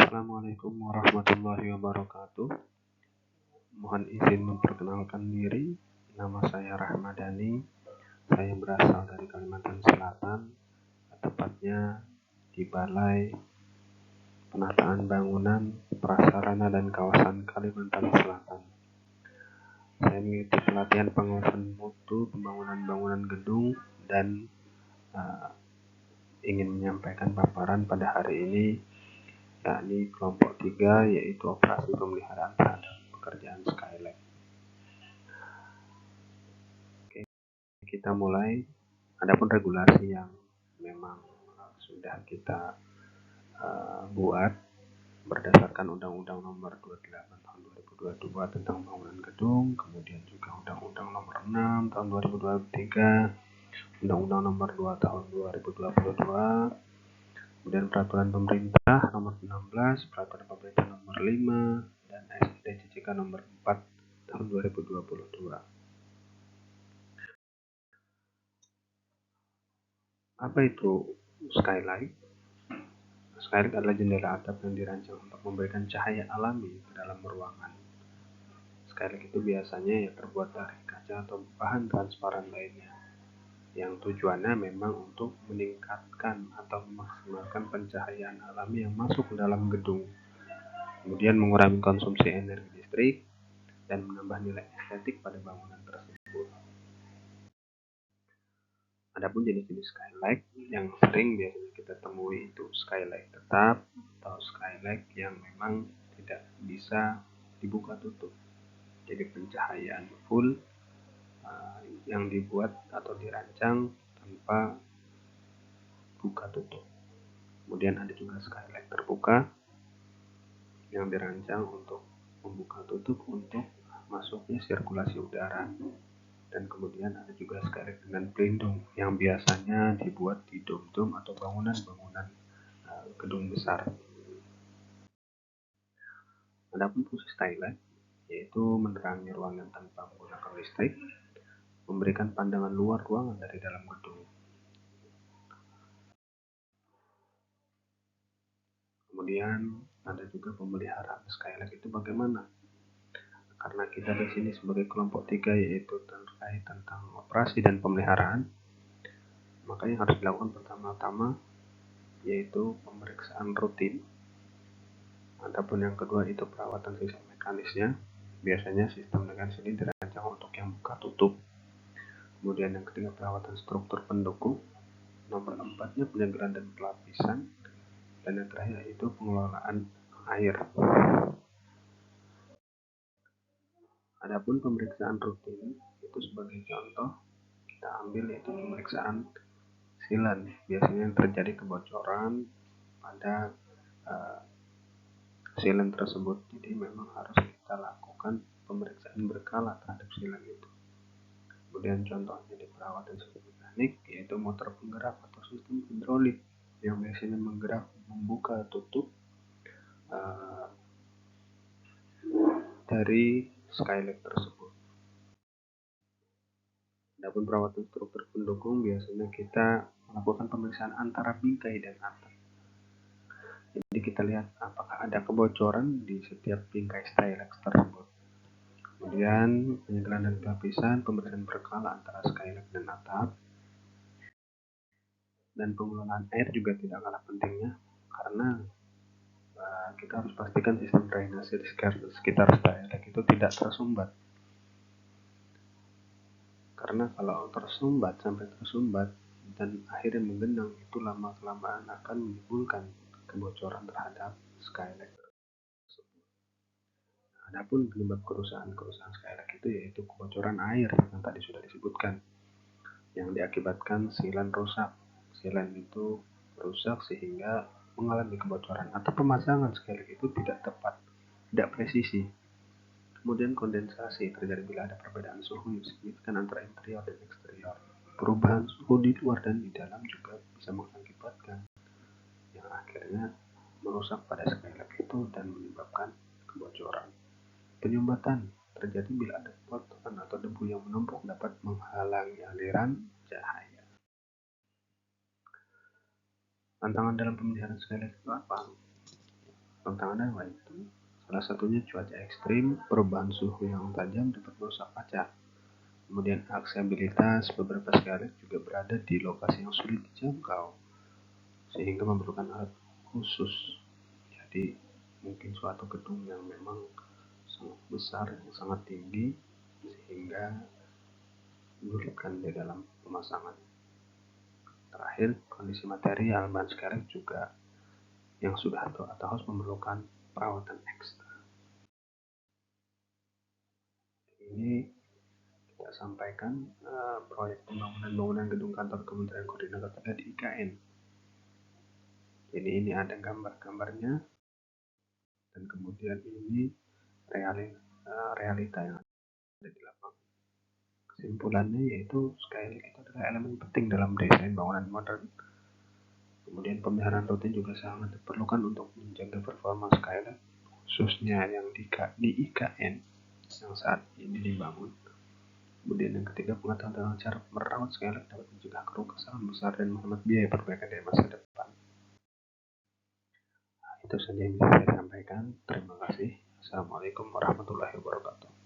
Assalamualaikum warahmatullahi wabarakatuh. Mohon izin memperkenalkan diri. Nama saya Rahmadani. Saya berasal dari Kalimantan Selatan, tepatnya di Balai Penataan Bangunan, Prasarana dan Kawasan Kalimantan Selatan. Saya mengikuti pelatihan pengawasan mutu pembangunan bangunan gedung dan ingin menyampaikan paparan pada hari ini, yakni kelompok 3, yaitu operasi pemeliharaan terhadap pekerjaan Skylight. Oke, kita mulai. Adapun regulasi yang memang sudah kita buat berdasarkan Undang-Undang Nomor 28 Tahun 2022 tentang bangunan gedung, kemudian juga Undang-Undang Nomor 6 Tahun 2023, Undang-Undang Nomor 2 Tahun 2022, kemudian Peraturan Pemerintah Nomor 16, Peraturan Pemerintah Nomor 5, dan SID-CJK Nomor 4 Tahun 2022. Apa itu Skylight? Skylight adalah jendela atap yang dirancang untuk memberikan cahaya alami ke dalam ruangan. Skylight itu biasanya terbuat dari kaca atau bahan transparan lainnya, yang tujuannya memang untuk meningkatkan atau memaksimalkan pencahayaan alami yang masuk ke dalam gedung, kemudian mengurangi konsumsi energi listrik, dan menambah nilai estetik pada bangunan tersebut. Adapun jenis-jenis skylight yang sering biasanya kita temui itu skylight tetap atau skylight yang memang tidak bisa dibuka tutup. Jadi pencahayaan full yang dibuat atau dirancang tanpa buka tutup. Kemudian ada juga skylight terbuka yang dirancang untuk membuka tutup untuk masuknya sirkulasi udara. Dan kemudian ada juga skylight dengan pelindung yang biasanya dibuat di dom-dom atau bangunan-bangunan gedung besar. Adapun fungsi skylight yaitu menerangi ruangan tanpa menggunakan listrik, memberikan pandangan luar ruangan dari dalam gedung. Kemudian ada juga pemeliharaan skylight itu bagaimana? Karena kita di sini sebagai kelompok 3 yaitu terkait tentang operasi dan pemeliharaan, maka yang harus dilakukan pertama-tama yaitu pemeriksaan rutin. Adapun yang kedua itu perawatan sistem mekanisnya. Biasanya sistem mekanis ini dirancang untuk yang buka tutup. Kemudian yang ketiga perawatan struktur pendukung. Nomor 4-nya penyegelan dan pelapisan. Dan yang terakhir itu pengelolaan air. Adapun pemeriksaan rutin itu sebagai contoh kita ambil yaitu pemeriksaan silan. Biasanya yang terjadi kebocoran pada silan tersebut. Jadi memang harus kita lakukan pemeriksaan berkala terhadap silan itu. Kemudian contohnya di perawatan sistem mekanik yaitu motor penggerak atau sistem hidrolik yang biasanya menggerak membuka tutup dari skylight tersebut. Adapun perawatan struktur pendukung biasanya kita melakukan pemeriksaan antara bingkai dan atap. Jadi kita lihat apakah ada kebocoran di setiap bingkai skylight tersebut. Kemudian penyegelan dan pelapisan, pemeriksaan berkala antara skylight dan atap. Dan pengelolaan air juga tidak kalah pentingnya karena kita harus pastikan sistem drainase di sekitar skylight itu tidak tersumbat. Karena kalau sampai tersumbat dan akhirnya menggenang, itu lama-kelamaan akan menimbulkan kebocoran terhadap skylight tersebut. Adapun penyebab kerusakan skylight itu yaitu kebocoran air yang tadi sudah disebutkan, yang diakibatkan silan rusak. Silan itu rusak sehingga mengalami kebocoran atau pemasangan skylight itu tidak tepat, tidak presisi. Kemudian kondensasi terjadi bila ada perbedaan suhu yang signifikan antara interior dan eksterior. Perubahan suhu di luar dan di dalam juga bisa mengakibatkan yang akhirnya merusak pada skylight itu dan menyebabkan kebocoran. Penyumbatan terjadi bila ada kotoran atau debu yang menumpuk dapat menghalangi aliran cahaya. Tantangan dalam pemeliharaan skylight itu apa? Tantangannya apa itu? Salah satunya cuaca ekstrim, perubahan suhu yang tajam dapat merusak kaca. Kemudian aksesibilitas, beberapa Skylight juga berada di lokasi yang sulit dijangkau, sehingga memerlukan alat khusus. Jadi mungkin suatu gedung yang memang sangat besar, yang sangat tinggi, sehingga menyulitkan di dalam pemasangan. Terakhir, kondisi material bahan Skylight juga yang sudah tua atau harus memerlukan perawatan ekstra. Ini kita sampaikan proyek pembangunan bangunan gedung kantor Kementerian Koordinator 3 di IKN. Jadi ini ada gambar-gambarnya, dan kemudian ini realita yang ada di lapangan. Kesimpulannya yaitu Skylight itu adalah elemen penting dalam desain bangunan modern. Kemudian pemeliharaan rutin juga sangat diperlukan untuk menjaga performa Skylight, khususnya yang di IKN yang saat ini dibangun. Kemudian yang ketiga, pengetahuan tentang cara merawat Skylight dapat mencegah kerusakan besar dan menghemat biaya perbaikan di masa depan. Itu saja yang bisa saya sampaikan. Terima kasih. Assalamualaikum warahmatullahi wabarakatuh.